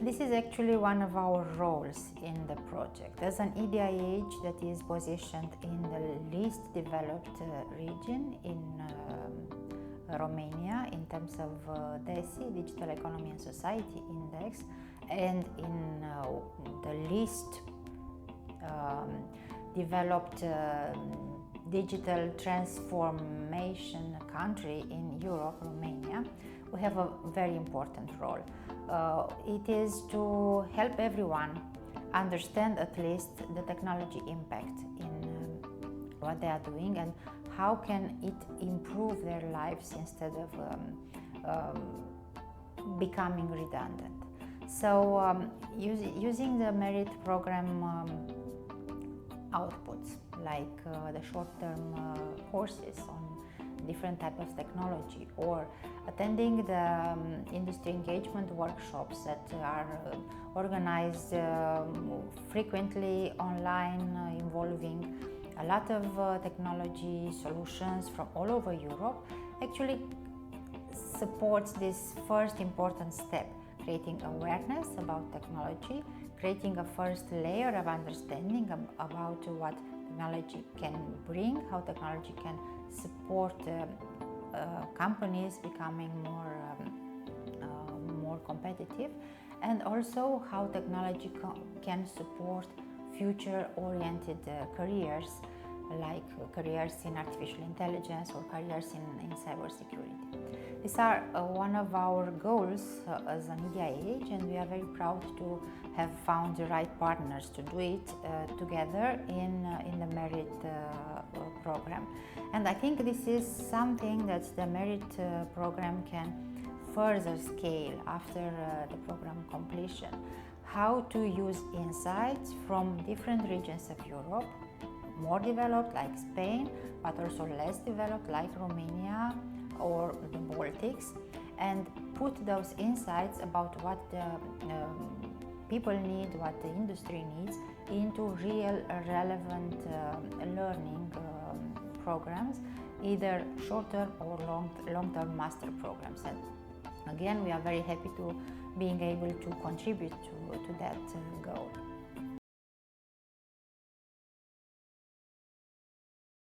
This is actually one of our roles in the project. As an EDIH that is positioned in the least developed region in Romania in terms of DESI, Digital Economy and Society Index, and in the least developed digital transformation country in Europe, Romania, we have a very important role. It is to help everyone understand at least the technology impact in what they are doing and how can it improve their lives instead of becoming redundant. So using the merit program outputs like the short-term courses on different types of technology, or attending the industry engagement workshops that are organized frequently online, involving a lot of technology solutions from all over Europe, actually supports this first important step, creating awareness about technology, creating a first layer of understanding about what technology can bring, how technology can support companies becoming more competitive, and also how technology can support future-oriented careers, like careers in artificial intelligence or careers in cybersecurity. These are one of our goals as an EDIH, and we are very proud to have found the right partners to do it together in the merit program. And I think this is something that the merit program can further scale after the program completion. How to use insights from different regions of Europe, more developed like Spain, but also less developed like Romania or the Baltics, and put those insights about what the people need, what the industry needs, into real relevant learning programs, either short-term or long-term master programs. And again, we are very happy to being able to contribute to that goal.